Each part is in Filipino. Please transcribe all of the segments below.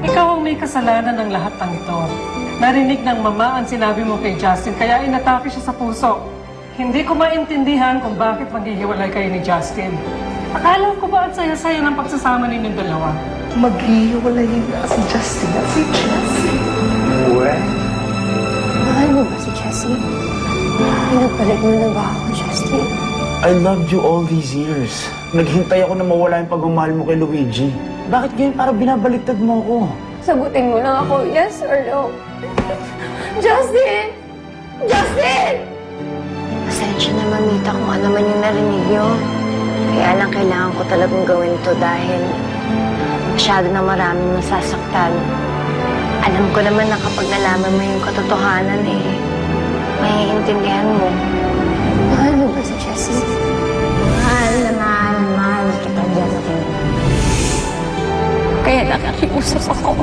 Ikaw ang may kasalanan ng lahat ng ito. Narinig ng mama ang sinabi mo kay Justin, kaya inatake siya sa puso. Hindi ko maintindihan kung bakit maghihiwalay kayo ni Justin. Akala ko ba ang saya-saya ng pagsasama ninyong dalawa? Maghihiwalay na si Justin at si Jessie. Uwe? Mahal mo ba si Jessie? Pinagpalit mo na ba ako, Justin? I loved you all these years. Naghintay ako na mawala yung pagmamahal mo kay Luigi. Bakit ganyan parang binabaliktad mo ako? Sagutin mo lang ako, yes or no? Justin! Justin! Pasensya na, mamita, kung ano man yung narinig niyo. Kaya lang kailangan ko talagang gawin to dahil masyado na maraming masasaktan. Alam ko naman na kapag nalaman mo yung katotohanan, maiintindihan mo. Mahal mo ba si Jessie? Mahal kita, Justin. Kaya nakikiusap ako.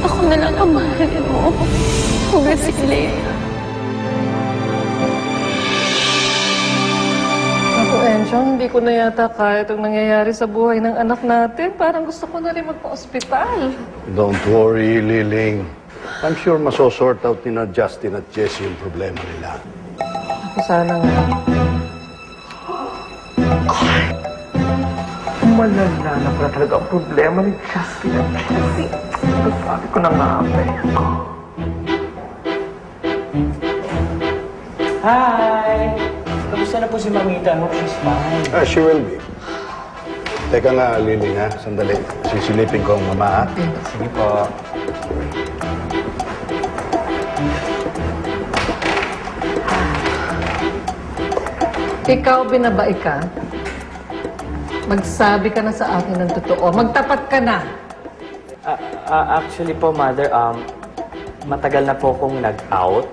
Ako na lang ang mahalin mo. Huwag sila. Ako, Enchong, hindi ko na yata kaya itong nangyayari sa buhay ng anak natin. Parang gusto ko na rin magpa-ospital. Don't worry, Liling. I'm sure masosort out ni Justin at Jessie yung problema nila. Ako sana nga. Malala na pala talaga ang problema ni Justin at Jessie. Sabi ko na nga, Hi! Kamusta na po si Mamita? I hope she's fine. She will be. Teka nga, Liling, ha? Sandali. Sisilipin ko ang mama, ha? Sige po. Ikaw, binabae ka? Magsabi ka na sa akin ng totoo. Magtapat ka na. Actually po, Mother, matagal na po akong nag-out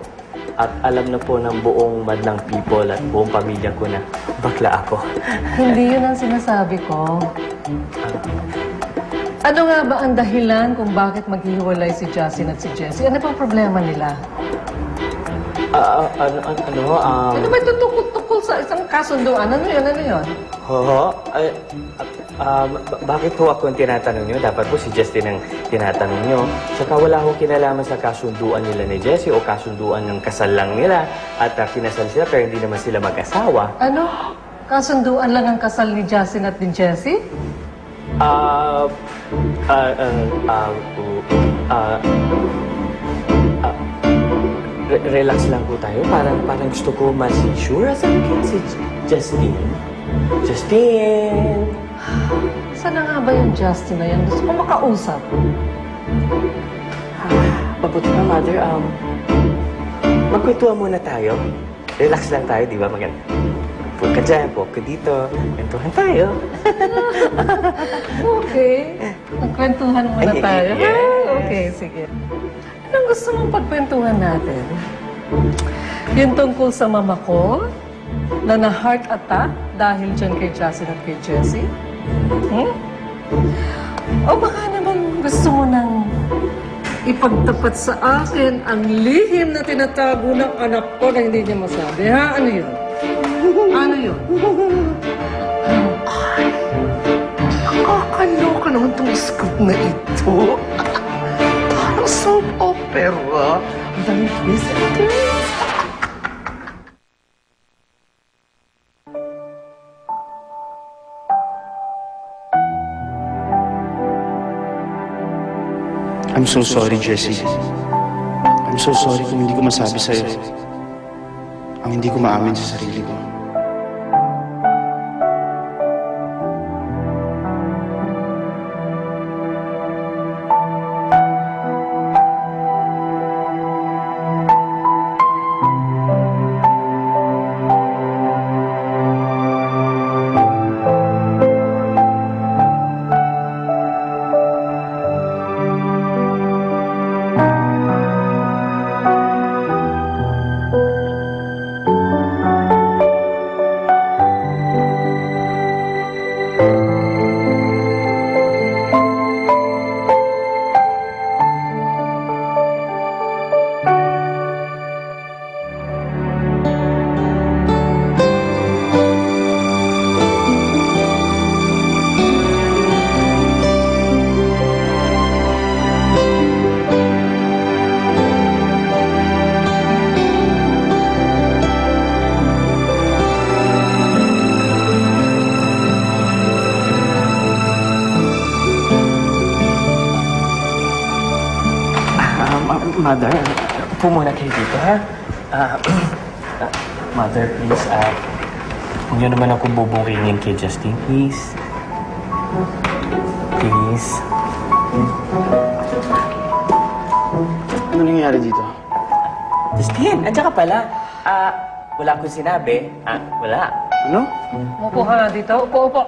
at alam na po ng buong madlang people at buong pamilya ko na bakla ako. Hindi yun ang sinasabi ko. Ano nga ba ang dahilan kung bakit maghihiwalay si Justin at si Jessie? Ano pang problema nila? Ano ba tukol sa isang kasunduan? Ano yun? Bakit ho ako ang tinatanong nyo? Dapat po si Justin ang tinatanong nyo. Saka wala akong kinalaman sa kasunduan nila ni Jessie o kasunduan ng kasal lang nila. At kinasal sila pero hindi naman sila mag-asawa. Ano? Kasunduan lang ang kasal ni Justin at ni Jessie? Relax lang po tayo. Parang gusto ko mas-sure. Asan si Justin? Justin! Saan na nga ba yung Justin na yan? Gusto ko makausap. Mabuti pa, Mother. Magkwentuhan muna tayo. Relax lang tayo, di ba? Pug ka dyan, pug ka dito. Kwentuhan tayo. Okay. Magkwentuhan muna tayo. Yes. Okay, sige. Anong gusto mong pagkwentuhan natin? Yung tungkol sa mama ko na na-heart attack dahil dyan kay Justin at kay Jessie? O baka naman gusto mo nang ipagtapat sa akin ang lihim na tinatago ng anak ko na hindi niya masabi, ha? Ano yun? Ano yun? Ay, nakakaloka naman itong scoop na ito. Parang soap opera. Ang daming twists and turns. I'm so sorry, Jessie. I'm so sorry kung hindi ko masabi sa'yo ang hindi ko maamin sa sarili ko. Mother, upo muna kayo dito, ha? Mother, please, huwag niyo naman ako bubungkingin kay Justin, please. Please. Ano nangyari dito? Justin, andyan ka pala. Wala akong sinabi. Wala. Ano? Upo ka nga dito. Upo, upo.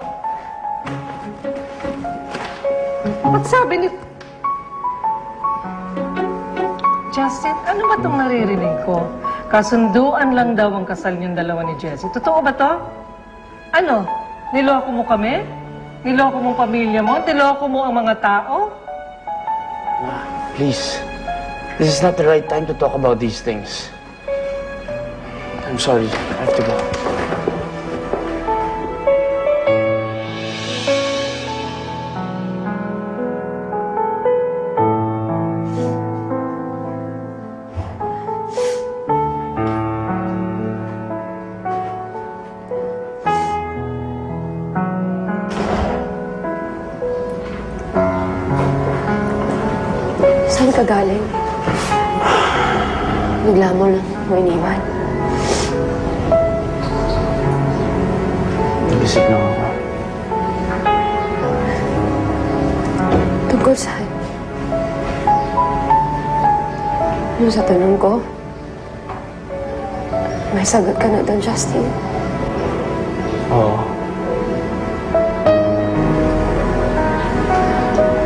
Ba't sabi ni... Justin, ano ba itong naririnig ko? Kasunduan lang daw ang kasal niyong dalawa ni Jessie. Totoo ba to? Ano? Niloko mo kami? Niloko mong pamilya mo? Niloko mo ang mga tao? Please. This is not the right time to talk about these things. I'm sorry. I have to go. Saan ka galing? Bigla mo lang mo iniwan. Nagisip lang ako. Tungkol saan? Yung sa tanong ko, may sagot ka na doon, Justin. Oo.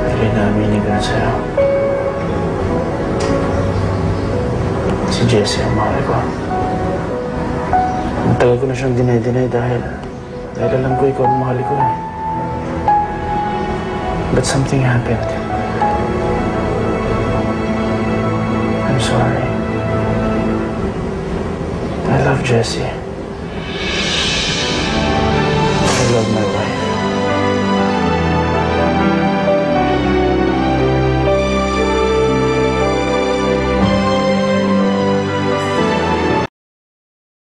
Hindi na aminin ko na sa'yo. Si Jessie ang mahal ko. Ang tagal ko na siyang dinay dahil alam ko ikaw ang mahal ko. But something happened. I'm sorry. I love Jessie.